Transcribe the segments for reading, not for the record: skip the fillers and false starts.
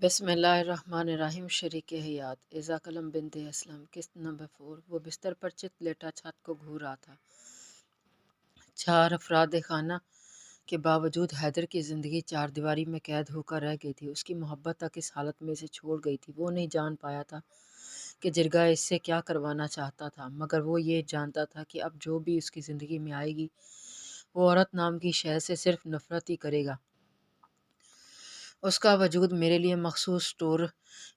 بسم اللہ الرحمن الرحیم۔ شریک حیات ایزا کلم بنت اسلم۔ قسط نمبر 4۔ وہ بستر پر چت لیٹا چھت کو گھور رہا تھا۔ 4 افراد خانہ کے باوجود حیدر کی زندگی چار دیواری میں قید ہو کر رہ گئی تھی۔ اس کی محبت تک اس حالت میں اسے چھوڑ گئی تھی۔ وہ نہیں جان پایا تھا کہ جرگہ اس سے کیا کروانا چاہتا تھا، مگر وہ یہ جانتا تھا کہ اب جو بھی اس کی زندگی میں آئے گی وہ عورت نام کی شے سے صرف نفرت ہی کرے گا۔ اس کا وجود میرے لیے مخصوص اسٹور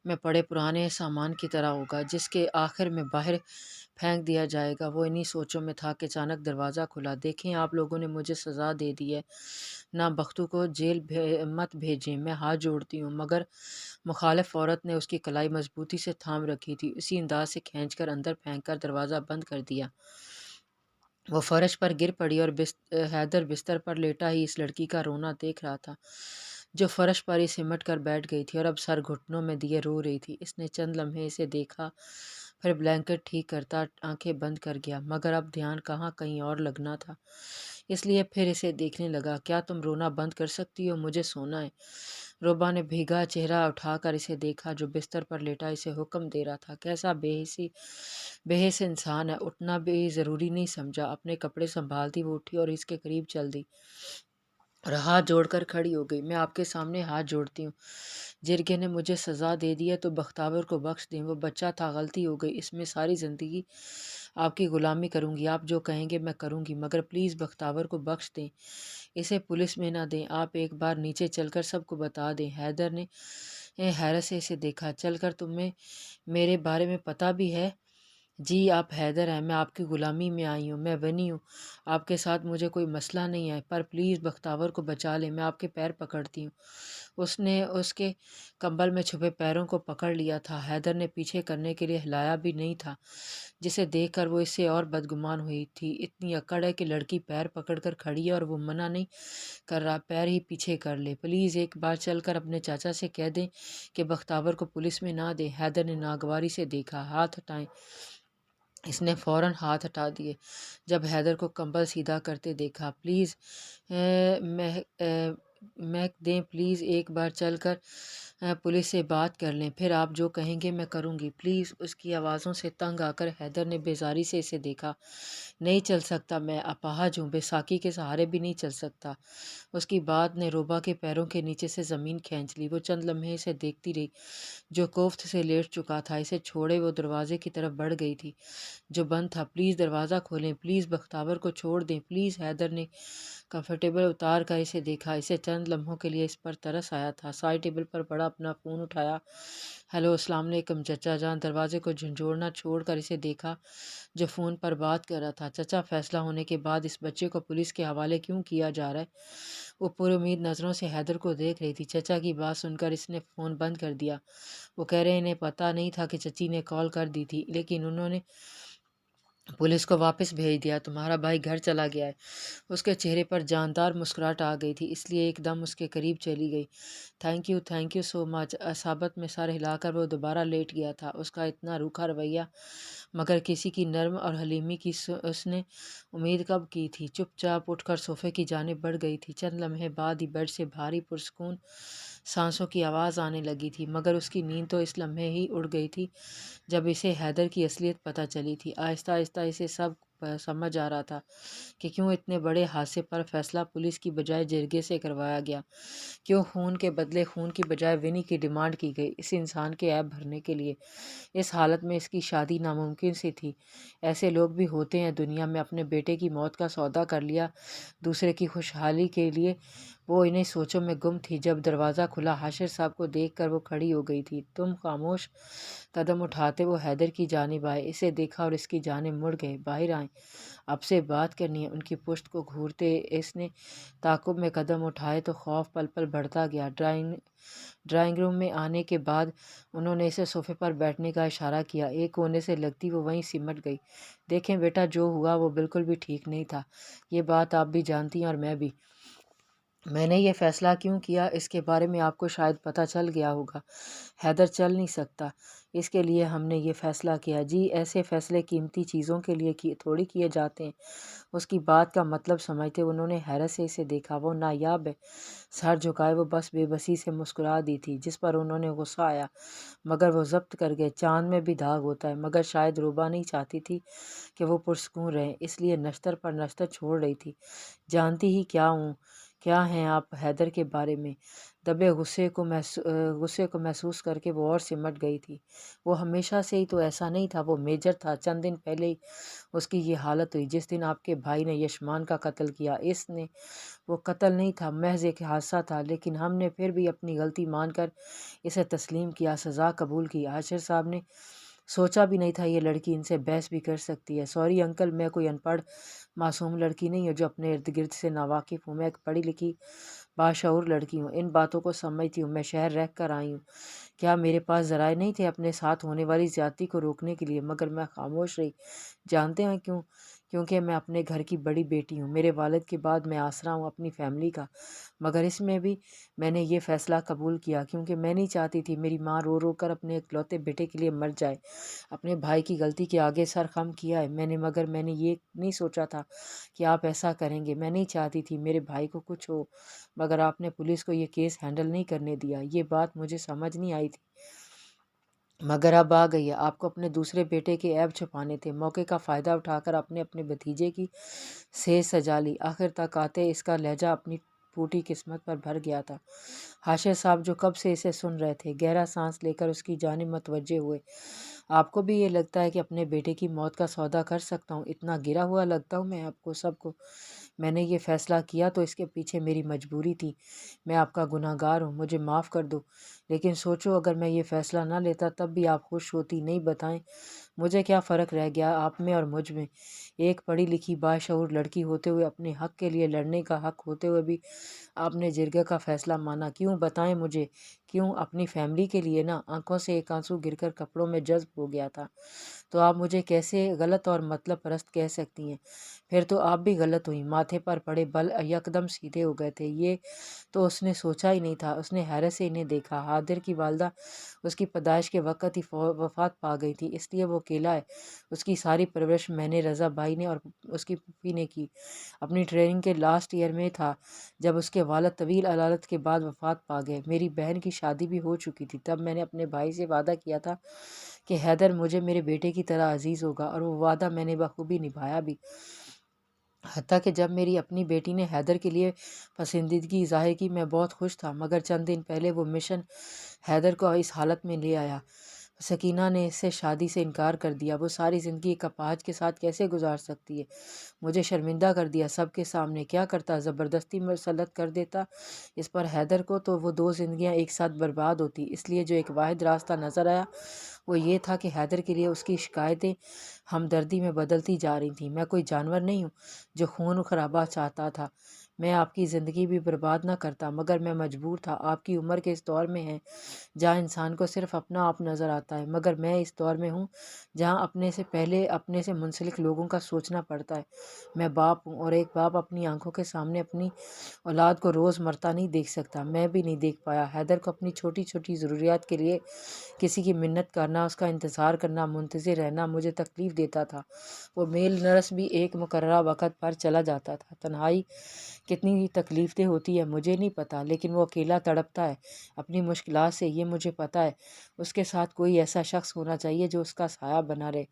میں پڑے پرانے سامان کی طرح ہوگا جس کے آخر میں باہر پھینک دیا جائے گا۔ وہ انہی سوچوں میں تھا کہ اچانک دروازہ کھلا۔ دیکھیں، آپ لوگوں نے مجھے سزا دے دی ہے، نابختو کو جیل مت بھیجیں، میں ہاتھ جوڑتی ہوں۔ مگر مخالف عورت نے اس کی کلائی مضبوطی سے تھام رکھی تھی۔ اسی انداز سے کھینچ کر اندر پھینک کر دروازہ بند کر دیا۔ وہ فرش پر گر پڑی اور حیدر بستر پر لیٹا ہی اس لڑکی کا رونا دیکھ رہا تھا جو فرش پر ہی سمٹ کر بیٹھ گئی تھی اور اب سر گھٹنوں میں دیے رو رہی تھی۔ اس نے چند لمحے اسے دیکھا، پھر بلینکٹ ٹھیک کرتا آنکھیں بند کر گیا، مگر اب دھیان کہاں کہیں اور لگنا تھا، اس لیے پھر اسے دیکھنے لگا۔ کیا تم رونا بند کر سکتی ہو؟ مجھے سونا ہے۔ روبا نے بھیگا چہرہ اٹھا کر اسے دیکھا جو بستر پر لیٹا اسے حکم دے رہا تھا۔ کیسا بے حس انسان ہے، اٹھنا بھی ضروری نہیں سمجھا۔ اپنے کپڑے سنبھالتی وہ اٹھی اور اس کے قریب چل دی اور ہاتھ جوڑ کر کھڑی ہو گئی۔ میں آپ کے سامنے ہاتھ جوڑتی ہوں، جرگے نے مجھے سزا دے دی ہے تو بختاور کو بخش دیں۔ وہ بچہ تھا، غلطی ہو گئی، اس میں ساری زندگی آپ کی غلامی کروں گی، آپ جو کہیں گے میں کروں گی، مگر پلیز بختاور کو بخش دیں، اسے پولیس میں نہ دیں، آپ ایک بار نیچے چل کر سب کو بتا دیں۔ حیدر نے حیرت سے اسے دیکھا۔ چل کر تمہیں میرے بارے میں پتہ بھی ہے؟ جی، آپ حیدر ہیں، میں آپ کی غلامی میں آئی ہوں، میں بنی ہوں، آپ کے ساتھ مجھے کوئی مسئلہ نہیں ہے، پر پلیز بختاور کو بچا لیں، میں آپ کے پیر پکڑتی ہوں۔ اس نے اس کے کمبل میں چھپے پیروں کو پکڑ لیا تھا۔ حیدر نے پیچھے کرنے کے لیے ہلایا بھی نہیں تھا، جسے دیکھ کر وہ اس سے اور بدگمان ہوئی تھی۔ اتنی اکڑ ہے کہ لڑکی پیر پکڑ کر کھڑی ہے اور وہ منع نہیں کر رہا، پیر ہی پیچھے کر لے، پلیز ایک بار چل کر اپنے چاچا سے کہہ دیں کہ بختاور کو پولیس میں نہ دیں۔ حیدر نے ناگواری سے دیکھا۔ ہاتھ ہٹائیں۔ اس نے فوراً ہاتھ ہٹا دیے جب حیدر کو کمبل سیدھا کرتے دیکھا۔ پلیز مہک دیں، پلیز ایک بار چل کر پولیس سے بات کر لیں، پھر آپ جو کہیں گے میں کروں گی، پلیز۔ اس کی آوازوں سے تنگ آ کر حیدر نے بیزاری سے اسے دیکھا۔ نہیں چل سکتا، میں اپاہج ہوں، بیساکھی کے سہارے بھی نہیں چل سکتا۔ اس کی بات نے روبا کے پیروں کے نیچے سے زمین کھینچ لی۔ وہ چند لمحے اسے دیکھتی رہی جو کوفت سے لیٹ چکا تھا۔ اسے چھوڑے وہ دروازے کی طرف بڑھ گئی تھی جو بند تھا۔ پلیز دروازہ کھولیں، پلیز بختاور کو چھوڑ دیں، پلیز۔ حیدر نے کمفرٹیبل اتار کر اسے دیکھا۔ اسے چند لمحوں کے لیے اس پر ترس آیا تھا۔ سائڈ ٹیبل پر پڑا اپنا فون اٹھایا۔ ہیلو، السلام علیکم چچا جان۔ دروازے کو جھنجھوڑنا چھوڑ کر اسے دیکھا جو فون پر بات کر رہا تھا۔ چچا، فیصلہ ہونے کے بعد اس بچے کو پولیس کے حوالے کیوں کیا جا رہا ہے؟ وہ پر امید نظروں سے حیدر کو دیکھ رہی تھی۔ چچا کی بات سن کر اس نے فون بند کر دیا۔ وہ کہہ رہے انہیں پتہ نہیں تھا کہ چچی نے کال کر دی تھی، لیکن انہوں نے پولیس کو واپس بھیج دیا۔ تمہارا بھائی گھر چلا گیا ہے۔ اس کے چہرے پر جاندار مسکراہٹ آ گئی تھی، اس لیے ایک دم اس کے قریب چلی گئی۔ تھینک یو سو مچ۔ اصابت میں سر ہلا کر وہ دوبارہ لیٹ گیا تھا۔ اس کا اتنا روکھا رویہ، مگر کسی کی نرم اور حلیمی کی اس نے امید کب کی تھی۔ چپ چاپ اٹھ کر صوفے کی جانب بڑھ گئی تھی۔ چند لمحے بعد ہی بیڈ سے بھاری پرسکون سانسوں کی آواز آنے لگی تھی، مگر اس کی نیند تو اس لمحے ہی اڑ گئی تھی جب اسے حیدر کی اصلیت پتہ چلی تھی۔ آہستہ آہستہ اسے سب سمجھ آ رہا تھا کہ کیوں اتنے بڑے حادثے پر فیصلہ پولیس کی بجائے جرگے سے کروایا گیا، کیوں خون کے بدلے خون کی بجائے ونی کی ڈیمانڈ کی گئی، اس انسان کے عیب بھرنے کے لیے۔ اس حالت میں اس کی شادی ناممکن سی تھی۔ ایسے لوگ بھی ہوتے ہیں دنیا میں۔ اپنے بیٹے کی موت کا سودا کر لیا دوسرے کی خوشحالی کے لیے۔ وہ انہیں سوچوں میں گم تھی جب دروازہ کھلا۔ حاشر صاحب کو دیکھ کر وہ کھڑی ہو گئی تھی۔ تم خاموش قدم اٹھاتے وہ حیدر کی جانب آئے، اسے دیکھا اور اس کی جانب مڑ گئے۔ باہر آئیں، آپ سے بات کرنی ہے۔ ان کی پشت کو گھورتے اس نے تعاقب میں قدم اٹھائے تو خوف پل پل بڑھتا گیا۔ ڈرائنگ روم میں آنے کے بعد انہوں نے اسے صوفے پر بیٹھنے کا اشارہ کیا۔ ایک کونے سے لگتی وہ وہیں سمٹ گئی۔ دیکھیں بیٹا، جو ہوا وہ بالکل بھی ٹھیک نہیں تھا، یہ بات آپ بھی جانتی ہیں اور میں بھی۔ میں نے یہ فیصلہ کیوں کیا اس کے بارے میں آپ کو شاید پتہ چل گیا ہوگا۔ حیدر چل نہیں سکتا، اس کے لیے ہم نے یہ فیصلہ کیا۔ جی ایسے فیصلے قیمتی چیزوں کے لیے تھوڑی کیے جاتے ہیں۔ اس کی بات کا مطلب سمجھتے انہوں نے حیرت سے اسے دیکھا۔ وہ نایاب ہے، سر جھکائے وہ بس بے بسی سے مسکرا دی تھی، جس پر انہوں نے غصہ آیا، مگر وہ ضبط کر گئے۔ چاند میں بھی داغ ہوتا ہے، مگر شاید روبا نہیں چاہتی تھی کہ وہ پرسکون رہیں، اس لیے نشتر پر نشتر چھوڑ رہی تھی۔ جانتی ہی کیا ہیں آپ حیدر کے بارے میں؟ دبے غصے کو محسوس کر کے وہ اور سمٹ گئی تھی۔ وہ ہمیشہ سے ہی تو ایسا نہیں تھا، وہ میجر تھا۔ چند دن پہلے ہی اس کی یہ حالت ہوئی جس دن آپ کے بھائی نے یشمان کا قتل کیا۔ وہ قتل نہیں تھا، محض ایک حادثہ تھا، لیکن ہم نے پھر بھی اپنی غلطی مان کر اسے تسلیم کیا، سزا قبول کی۔ حاشر صاحب نے سوچا بھی نہیں تھا یہ لڑکی ان سے بحث بھی کر سکتی ہے۔ سوری انکل، میں کوئی ان پڑھ معصوم لڑکی نہیں ہوں جو اپنے ارد گرد سے ناواقف ہوں۔ میں ایک پڑھی لکھی باشعور لڑکی ہوں، ان باتوں کو سمجھتی ہوں۔ میں شہر رہ کر آئی ہوں۔ کیا میرے پاس ذرائع نہیں تھے اپنے ساتھ ہونے والی زیادتی کو روکنے کے لیے؟ مگر میں خاموش رہی۔ جانتے ہیں کیوں؟ کیونکہ میں اپنے گھر کی بڑی بیٹی ہوں، میرے والد کے بعد میں آسرا ہوں اپنی فیملی کا۔ مگر اس میں بھی میں نے یہ فیصلہ قبول کیا کیونکہ میں نہیں چاہتی تھی میری ماں رو رو کر اپنے اکلوتے بیٹے کے لیے مر جائے۔ اپنے بھائی کی غلطی کے آگے سر خم کیا ہے مگر میں نے یہ نہیں سوچا تھا کہ آپ ایسا کریں گے۔ میں نہیں چاہتی تھی میرے بھائی کو کچھ ہو، مگر آپ نے پولیس کو یہ کیس ہینڈل نہیں کرنے دیا۔ یہ بات مجھے سمجھ نہیں آئی تھی، مگر اب آ گئی ہے۔ آپ کو اپنے دوسرے بیٹے کے عیب چھپانے تھے، موقع کا فائدہ اٹھا کر آپ نے اپنے بھتیجے کی سیج سجا لی۔ آخر تک آتے اس کا لہجہ اپنی ٹوٹی قسمت پر بھر گیا تھا۔ حاشر صاحب جو کب سے اسے سن رہے تھے گہرا سانس لے کر اس کی جانب متوجہ ہوئے۔ آپ کو بھی یہ لگتا ہے کہ اپنے بیٹے کی موت کا سودا کر سکتا ہوں؟ اتنا گرا ہوا لگتا ہوں میں آپ کو سب کو؟ میں نے یہ فیصلہ کیا تو اس کے پیچھے میری مجبوری تھی۔ میں آپ کا گناہ گار ہوں، مجھے معاف کر دو۔ لیکن سوچو اگر میں یہ فیصلہ نہ لیتا تب بھی آپ خوش ہوتی؟ نہیں بتائیں مجھے کیا فرق رہ گیا آپ میں اور مجھ میں؟ ایک پڑھی لکھی باشعور لڑکی ہوتے ہوئے، اپنے حق کے لیے لڑنے کا حق ہوتے ہوئے بھی آپ نے جرگہ کا فیصلہ مانا۔ کیوں بتائیں مجھے کیوں؟ اپنی فیملی کے لیے نا۔ آنکھوں سے ایک آنسو گر کر کپڑوں میں جذب ہو گیا تھا۔ تو آپ مجھے کیسے غلط اور مطلب پرست کہہ سکتی ہیں؟ پھر تو آپ بھی غلط ہوئی۔ ماتھے پر پڑے بل یکدم سیدھے ہو گئے تھے۔ یہ تو اس نے سوچا ہی نہیں تھا۔ اس نے حیرت سے انہیں دیکھا۔ حیدر کی والدہ اس کی پیدائش کے وقت ہی وفات پا گئی تھی، اس لیے وہ اکیلا ہے۔ اس کی ساری پرورش میں نے، رضا بھائی نے اور اس کی پھوپھی نے کی۔ اپنی ٹریننگ کے لاسٹ ایئر میں تھا جب اس کے والد طویل علالت کے بعد وفات پا گئے۔ میری بہن کی شادی بھی ہو چکی تھی۔ تب میں نے اپنے بھائی سے وعدہ کیا تھا کہ حیدر مجھے میرے بیٹے کی طرح عزیز ہوگا، اور وہ وعدہ میں نے بخوبی نبھایا بھی۔ حتیٰ کہ جب میری اپنی بیٹی نے حیدر کے لیے پسندیدگی ظاہر کی میں بہت خوش تھا، مگر چند دن پہلے وہ مشن حیدر کو اس حالت میں لے آیا۔ سکینہ نے اس سے شادی سے انکار کر دیا۔ وہ ساری زندگی ایک اپاہج کے ساتھ کیسے گزار سکتی ہے؟ مجھے شرمندہ کر دیا سب کے سامنے۔ کیا کرتا؟ زبردستی مسلط کر دیتا اس پر حیدر کو، تو وہ دو زندگیاں ایک ساتھ برباد ہوتی۔ اس لیے جو ایک واحد راستہ نظر آیا وہ یہ تھا کہ حیدر کے لیے اس کی شکایتیں ہمدردی میں بدلتی جا رہی تھیں۔ میں کوئی جانور نہیں ہوں جو خون خرابہ چاہتا تھا۔ میں آپ کی زندگی بھی برباد نہ کرتا، مگر میں مجبور تھا۔ آپ کی عمر کے اس دور میں ہیں جہاں انسان کو صرف اپنا آپ نظر آتا ہے، مگر میں اس دور میں ہوں جہاں اپنے سے پہلے اپنے سے منسلک لوگوں کا سوچنا پڑتا ہے۔ میں باپ ہوں، اور ایک باپ اپنی آنکھوں کے سامنے اپنی اولاد کو روز مرتا نہیں دیکھ سکتا۔ میں بھی نہیں دیکھ پایا۔ حیدر کو اپنی چھوٹی چھوٹی ضروریات کے لیے کسی کی منت کرنا، اس کا انتظار کرنا، منتظر رہنا مجھے تکلیف دیتا تھا۔ وہ میل نرس بھی ایک مقررہ وقت پر چلا جاتا تھا۔ تنہائی کتنی تکلیف دہ ہوتی ہے مجھے نہیں پتا، لیکن وہ اکیلا تڑپتا ہے اپنی مشکلات سے، یہ مجھے پتا ہے۔ اس کے ساتھ کوئی ایسا شخص ہونا چاہیے جو اس کا سایہ بنا رہے،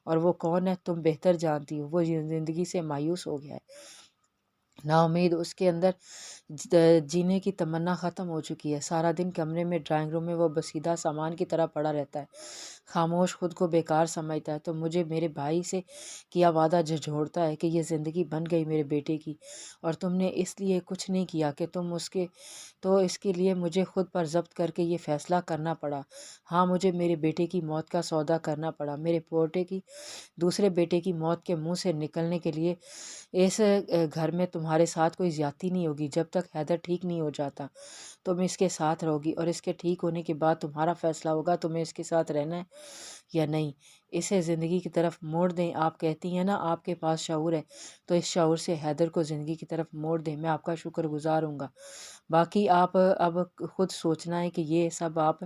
اور وہ کون ہے تم بہتر جانتی ہو۔ وہ زندگی سے مایوس ہو گیا ہے، نا امید، اس کے اندر جینے کی تمنا ختم ہو چکی ہے۔ سارا دن کمرے میں، ڈرائنگ روم میں وہ بسیدہ سامان کی طرح پڑا رہتا ہے، خاموش، خود کو بیکار سمجھتا ہے۔ تو مجھے میرے بھائی سے کیا وعدہ جھنجھوڑتا ہے کہ یہ زندگی بن گئی میرے بیٹے کی، اور تم نے اس لیے کچھ نہیں کیا کہ تم اس کے، تو اس کے لیے مجھے خود پر ضبط کر کے یہ فیصلہ کرنا پڑا۔ ہاں، مجھے میرے بیٹے کی موت کا سودا کرنا پڑا، میرے پوتے کی، دوسرے بیٹے کی موت کے منہ سے نکلنے کے لیے۔ اس گھر میں تمہارے ساتھ کوئی زیادتی نہیں ہوگی جب تک حیدر ٹھیک نہیں ہو جاتا تم اس کے ساتھ رہو گی، اور اس کے ٹھیک ہونے کے بعد تمہارا فیصلہ ہوگا تمہیں اس کے ساتھ رہنا ہے یا نہیں۔ اسے زندگی کی طرف موڑ دیں۔ آپ کہتی ہیں نا آپ کے پاس شعور ہے، تو اس شعور سے حیدر کو زندگی کی طرف موڑ دیں، میں آپ کا شکر گزار ہوں گا۔ باقی آپ اب خود سوچنا ہے کہ یہ سب آپ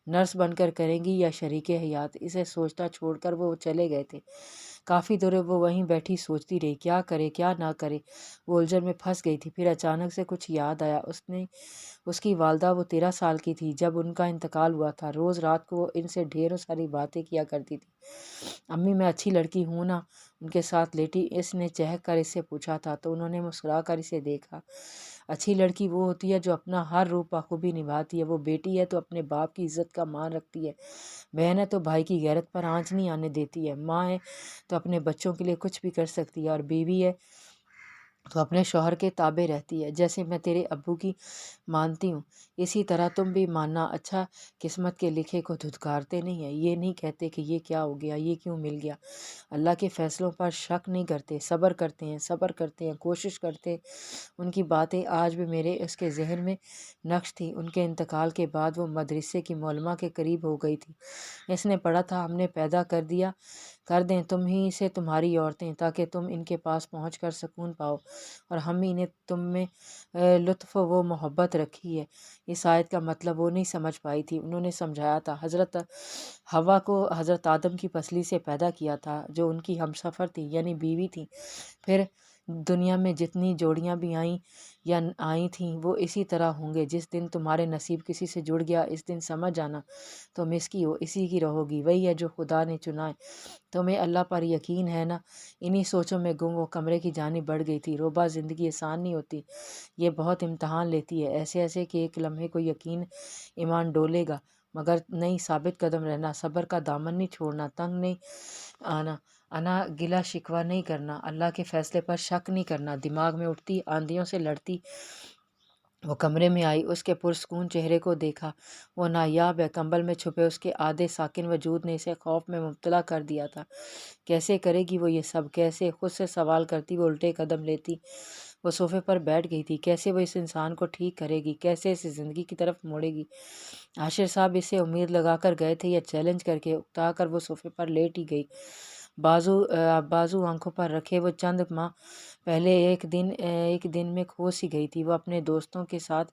نرس بن کر کریں گی یا شریک حیات۔ اسے سوچتا چھوڑ کر وہ چلے گئے تھے۔ کافی دیر وہ وہیں بیٹھی سوچتی رہی، کیا کرے کیا نہ کرے، وہ الجھن میں پھنس گئی تھی۔ پھر اچانک سے کچھ یاد آیا۔ اس کی والدہ، وہ 13 سال کی تھی جب ان کا انتقال ہوا تھا۔ روز رات کو وہ ان سے ڈھیروں ساری باتیں کیا کرتی تھی۔ امی میں اچھی لڑکی ہوں نا؟ ان کے ساتھ لیٹی اس نے چہک کر اس سے پوچھا تھا، تو انہوں نے مسکرا کر اسے دیکھا۔ اچھی لڑکی وہ ہوتی ہے جو اپنا ہر روپ بخوبی نبھاتی ہے۔ وہ بیٹی ہے تو اپنے باپ کی عزت کا مان رکھتی ہے، بہن ہے تو بھائی کی غیرت پر آنچ نہیں آنے دیتی ہے، ماں ہے تو اپنے بچوں کے لیے کچھ بھی کر سکتی ہے، اور بیوی ہے تو اپنے شوہر کے تابع رہتی ہے۔ جیسے میں تیرے ابو کی مانتی ہوں، اسی طرح تم بھی ماننا۔ اچھا، قسمت کے لکھے کو دھتکارتے نہیں ہیں، یہ نہیں کہتے کہ یہ کیا ہو گیا، یہ کیوں مل گیا۔ اللہ کے فیصلوں پر شک نہیں کرتے، صبر کرتے ہیں، صبر کرتے ہیں، کوشش کرتے۔ ان کی باتیں آج بھی میرے اس کے ذہن میں نقش تھی۔ ان کے انتقال کے بعد وہ مدرسے کی معلمہ کے قریب ہو گئی تھی۔ اس نے پڑھا تھا، ہم نے پیدا کر دیں تم ہی سے تمہاری عورتیں، تاکہ تم ان کے پاس پہنچ کر سکون پاؤ، اور ہم ہی نے تم میں لطف و محبت رکھی ہے۔ اس آیت کا مطلب وہ نہیں سمجھ پائی تھی۔ انہوں نے سمجھایا تھا، حضرت حوا کو حضرت آدم کی پسلی سے پیدا کیا تھا، جو ان کی ہمسفر تھی یعنی بیوی تھی۔ پھر دنیا میں جتنی جوڑیاں بھی آئیں یا آئی تھیں وہ اسی طرح ہوں گے۔ جس دن تمہارے نصیب کسی سے جڑ گیا، اس دن سمجھ جانا تم اس کی ہو، اسی کی رہو گی، وہی ہے جو خدا نے چنا ہے۔ تمہیں اللہ پر یقین ہے نا؟ انہی سوچوں میں گم وہ کمرے کی جانب بڑھ گئی تھی۔ روبا، زندگی آسان نہیں ہوتی، یہ بہت امتحان لیتی ہے، ایسے ایسے کہ ایک لمحے کو یقین ایمان ڈولے گا، مگر نہیں، ثابت قدم رہنا، صبر کا دامن نہیں چھوڑنا، تنگ نہیں آنا، گلہ شکوہ نہیں کرنا، اللہ کے فیصلے پر شک نہیں کرنا، دماغ میں اٹھتی آندھیوں سے لڑتی۔ وہ کمرے میں آئی، اس کے پرسکون چہرے کو دیکھا۔ وہ نایاب ہے، کمبل میں چھپے اس کے آدھے ساکن وجود نے اسے خوف میں مبتلا کر دیا تھا۔ کیسے کرے گی وہ یہ سب، کیسے؟ خود سے سوال کرتی وہ الٹے قدم لیتی۔ وہ صوفے پر بیٹھ گئی تھی۔ کیسے وہ اس انسان کو ٹھیک کرے گی، کیسے اسے زندگی کی طرف موڑے گی؟ عاشر صاحب اسے امید لگا کر گئے تھے یا چیلنج کر کے؟ اکتا کر وہ صوفے پر لیٹ ہی گئی، بازو آنکھوں پر رکھے۔ وہ چند ماہ پہلے ایک دن میں کھو سی گئی تھی۔ وہ اپنے دوستوں کے ساتھ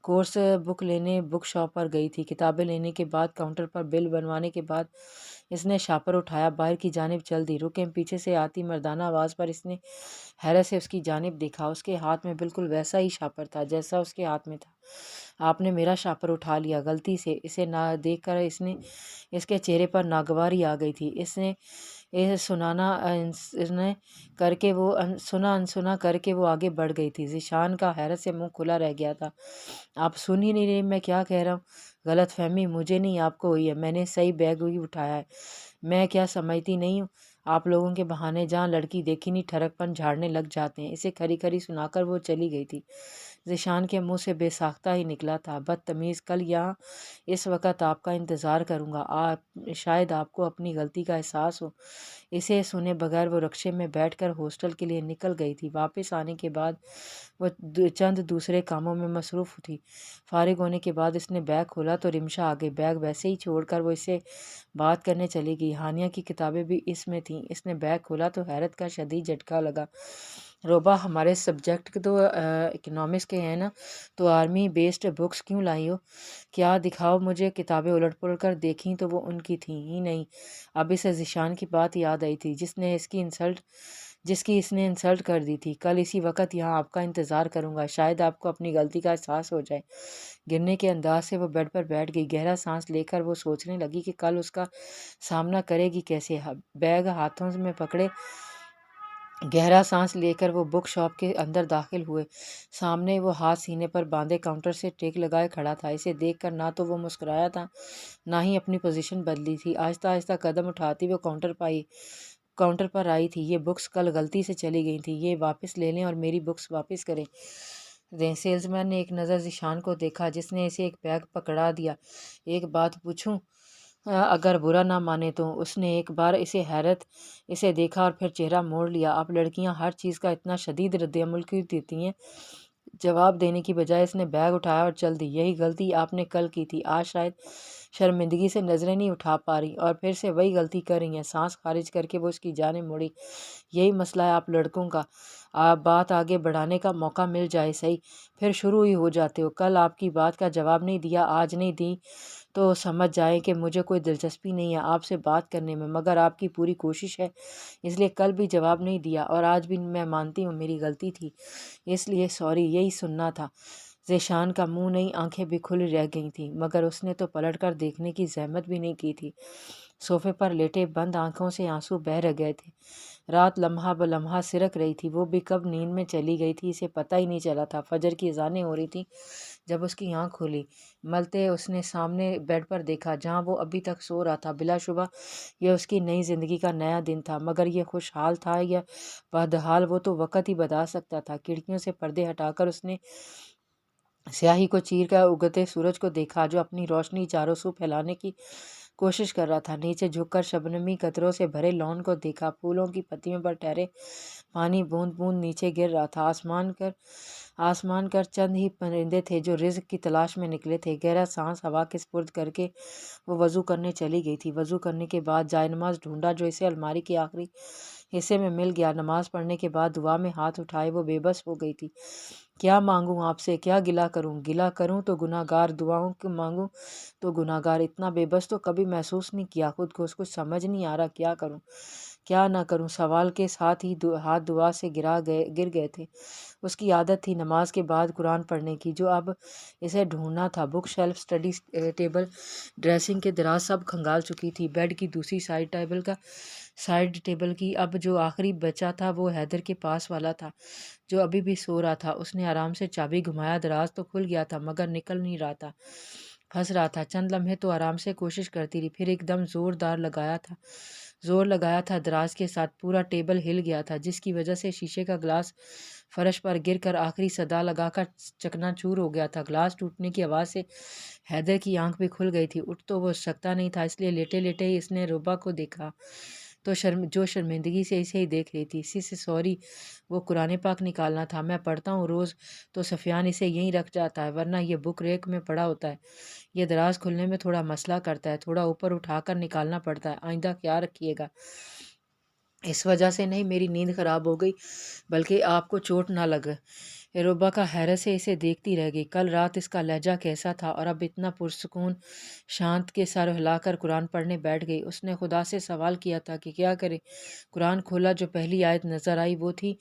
کورس بک لینے بک شاپ پر گئی تھی۔ کتابیں لینے کے بعد کاؤنٹر پر بل بنوانے کے بعد اس نے شاپر اٹھایا، باہر کی جانب چل دی۔ رکیں، پیچھے سے آتی مردانہ آواز پر اس نے حیرت سے اس کی جانب دیکھا۔ اس کے ہاتھ میں بالکل ویسا ہی شاپر تھا جیسا اس کے ہاتھ میں تھا۔ آپ نے میرا شاپر اٹھا لیا غلطی سے۔ اسے نہ دیکھ کر اس کے چہرے پر ناگواری آ گئی تھی۔ اس نے سنا انسنا کر کے وہ آگے بڑھ گئی تھی۔ ذیشان کا حیرت سے منہ کھلا رہ گیا تھا۔ آپ سن ہی نہیں رہے میں کیا کہہ رہا ہوں؟ غلط فہمی مجھے نہیں آپ کو ہوئی ہے، میں نے صحیح بیگ ہی اٹھایا ہے۔ میں کیا سمجھتی نہیں ہوں؟ آپ لوگوں کے بہانے جہاں لڑکی دیکھی نہیں ٹھڑک پن جھاڑنے لگ جاتے ہیں۔ اسے کھری کھری سنا کر وہ چلی گئی تھی۔ ذیشان کے منہ سے بے ساختہ ہی نکلا تھا، بدتمیز، کل یہاں اس وقت آپ کا انتظار کروں گا، شاید آپ کو اپنی غلطی کا احساس ہو۔ اسے سنے بغیر وہ رکشے میں بیٹھ کر ہاسٹل کے لیے نکل گئی تھی۔ واپس آنے کے بعد وہ چند دوسرے کاموں میں مصروف تھی۔ فارغ ہونے کے بعد اس نے بیگ کھولا تو رمشا آگے، بیگ ویسے ہی چھوڑ کر وہ اسے بات کرنے چلی گئی۔ ہانیہ کی کتابیں بھی اس میں تھیں۔ اس نے بیگ کھولا تو حیرت کا شدید جھٹکا لگا۔ روبا، ہمارے سبجیکٹ تو اکنامکس کے ہیں نا، تو آرمی بیسڈ بکس کیوں لائی ہو؟ کیا دکھاؤ مجھے۔ کتابیں الٹ پلٹ کر دیکھیں تو وہ ان کی تھیں ہی نہیں۔ اب اسے ذیشان کی بات یاد آئی تھی جس کی اس نے انسلٹ کر دی تھی۔ کل اسی وقت یہاں آپ کا انتظار کروں گا، شاید آپ کو اپنی غلطی کا احساس ہو جائے۔ گرنے کے انداز سے وہ بیڈ پر بیٹھ گئی۔ گہرا سانس لے کر وہ سوچنے لگی کہ کل اس کا سامنا کرے گی کیسے۔ بیگ ہاتھوں میں پکڑے گہرا سانس لے کر وہ بک شاپ کے اندر داخل ہوئے۔ سامنے وہ ہاتھ سینے پر باندھے کاؤنٹر سے ٹیک لگائے کھڑا تھا۔ اسے دیکھ کر نہ تو وہ مسکرایا تھا نہ ہی اپنی پوزیشن بدلی تھی۔ آہستہ آہستہ قدم اٹھاتی وہ کاؤنٹر پر آئی تھی۔ یہ بکس کل غلطی سے چلی گئی تھیں، یہ واپس لے لیں اور میری بکس واپس کریں دیں۔ سیلز مین نے ایک نظر ذیشان کو دیکھا جس نے اسے ایک بیگ پکڑا دیا۔ ایک بات پوچھوں، اگر برا نہ مانے تو؟ اس نے ایک بار اسے دیکھا اور پھر چہرہ موڑ لیا۔ آپ لڑکیاں ہر چیز کا اتنا شدید رد عمل کیوں دیتی ہیں؟ جواب دینے کی بجائے اس نے بیگ اٹھایا اور چل دی۔ یہی غلطی آپ نے کل کی تھی، آج شاید شرمندگی سے نظریں نہیں اٹھا پا رہی اور پھر سے وہی غلطی کر رہی ہیں۔ سانس خارج کر کے وہ اس کی جانب مڑی۔ یہی مسئلہ ہے آپ لڑکوں کا، آپ بات آگے بڑھانے کا موقع مل جائے صحیح، پھر شروع ہی ہو جاتے ہو۔ کل آپ کی بات کا جواب نہیں دیا، آج نہیں دی تو سمجھ جائیں کہ مجھے کوئی دلچسپی نہیں ہے آپ سے بات کرنے میں، مگر آپ کی پوری کوشش ہے، اس لیے کل بھی جواب نہیں دیا اور آج بھی میں مانتی ہوں میری غلطی تھی، اس لیے سوری۔ یہی سننا تھا۔ ذیشان کا منہ نہیں، آنکھیں بھی کھلی رہ گئی تھیں، مگر اس نے تو پلٹ کر دیکھنے کی زحمت بھی نہیں کی تھی۔ صوفے پر لیٹے بند آنکھوں سے آنسو بہہ رہ گئے تھے۔ رات لمحہ بلمحہ سرک رہی تھی، وہ بھی کب نیند میں چلی گئی تھی اسے پتہ ہی نہیں چلا تھا۔ فجر کی اذانیں ہو رہی تھیں جب اس کی آنکھ کھلی۔ ملتے اس نے سامنے بیڈ پر دیکھا جہاں وہ ابھی تک سو رہا تھا۔ بلا شبہ یہ اس کی نئی زندگی کا نیا دن تھا، مگر یہ خوشحال تھا یا بدحال وہ تو وقت ہی بتا سکتا تھا۔ کھڑکیوں سے پردے ہٹا کر اس نے سیاہی کو چیر کر اگتے سورج کو دیکھا جو اپنی روشنی چاروں سو پھیلانے کی کوشش کر رہا تھا۔ نیچے جھک کر شبنمی قطروں سے بھرے لان کو دیکھا، پھولوں کی پتیوں پر ٹھہرے پانی بوند بوند نیچے گر رہا تھا۔ آسمان کر چند ہی پرندے تھے جو رزق کی تلاش میں نکلے تھے۔ گہرا سانس ہوا کے سپرد کر کے وہ وضو کرنے چلی گئی تھی۔ وضو کرنے کے بعد جائے نماز ڈھونڈا جو اسے الماری کے آخری حصے میں مل گیا۔ نماز پڑھنے کے بعد دعا میں ہاتھ اٹھائے وہ بے بس ہو گئی تھی۔ کیا مانگوں آپ سے، کیا گلہ کروں؟ گلہ کروں تو گناہ گار، دعاؤں مانگوں تو گناہ گار۔ اتنا بے بس تو کبھی محسوس نہیں کیا خود کو۔ اس کو سمجھ نہیں آ رہا کیا کروں کیا نہ کروں۔ سوال کے ساتھ ہی ہاتھ دعا سے گر گئے تھے۔ اس کی عادت تھی نماز کے بعد قرآن پڑھنے کی، جو اب اسے ڈھونڈنا تھا۔ Book shelf, study table, dressing کے دراز سب کھنگال چکی تھی۔ بیڈ کی دوسری سائڈ ٹیبل کی اب جو آخری بچا تھا وہ حیدر کے پاس والا تھا جو ابھی بھی سو رہا تھا۔ اس نے آرام سے چابی گھمایا، دراز تو کھل گیا تھا مگر نکل نہیں رہا تھا، پھنس رہا تھا۔ چند لمحے تو آرام سے کوشش کرتی رہی، پھر ایک دم زور لگایا تھا دراز کے ساتھ۔ پورا ٹیبل ہل گیا تھا جس کی وجہ سے شیشے کا گلاس فرش پر گر کر آخری صدا لگا کر چکنا چور ہو گیا تھا۔ گلاس ٹوٹنے کی آواز سے حیدر کی آنکھ بھی کھل گئی تھی۔ اٹھ تو وہ سکتا نہیں تھا، اس لیے لیٹے لیٹے ہی اس نے روبا کو دیکھا تو جو شرمندگی سے اسے ہی دیکھ رہی تھی۔ اسی سے سوری، وہ قرآن پاک نکالنا تھا، میں پڑھتا ہوں روز تو سفیان اسے یہیں رکھ جاتا ہے، ورنہ یہ بک ریک میں پڑا ہوتا ہے۔ یہ دراز کھلنے میں تھوڑا مسئلہ کرتا ہے، تھوڑا اوپر اٹھا کر نکالنا پڑتا ہے، آئندہ خیال رکھیے گا۔ اس وجہ سے نہیں میری نیند خراب ہو گئی بلکہ آپ کو چوٹ نہ لگے۔ روبا کا حیرت سے اسے دیکھتی رہ گئی۔ کل رات اس کا لہجہ کیسا تھا اور اب اتنا پرسکون شانت کے سر ہلا کر قرآن پڑھنے بیٹھ گئی۔ اس نے خدا سے سوال کیا تھا کہ کیا کرے۔ قرآن کھولا، جو پہلی آیت نظر آئی وہ تھی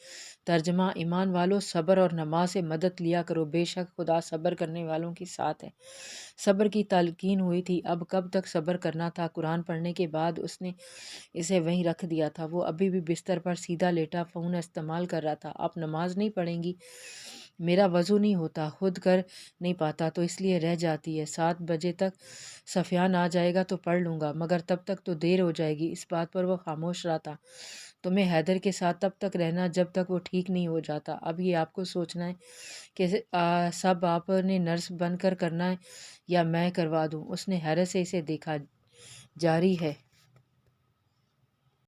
ترجمہ: ایمان والو صبر اور نماز سے مدد لیا کرو، بے شک خدا صبر کرنے والوں کے ساتھ ہے۔ صبر کی تلقین ہوئی تھی، اب کب تک صبر کرنا تھا۔ قرآن پڑھنے کے بعد اس نے اسے وہیں رکھ دیا تھا۔ وہ ابھی بھی بستر پر سیدھا لیٹا فون استعمال کر رہا تھا۔ آپ نماز نہیں پڑھیں گی؟ میرا وضو نہیں ہوتا، خود کر نہیں پاتا تو اس لیے رہ جاتی ہے۔ 7 بجے تک سفیان آ جائے گا تو پڑھ لوں گا، مگر تب تک تو دیر ہو جائے گی۔ اس بات پر وہ خاموش رہا تھا۔ تمہیں حیدر کے ساتھ تب تک رہنا جب تک وہ ٹھیک نہیں ہو جاتا۔ اب یہ آپ کو سوچنا ہے کہ سب آپ نے نرس بن کر کرنا ہے یا میں کروا دوں۔ اس نے حیرت سے اسے دیکھا۔ جاری ہے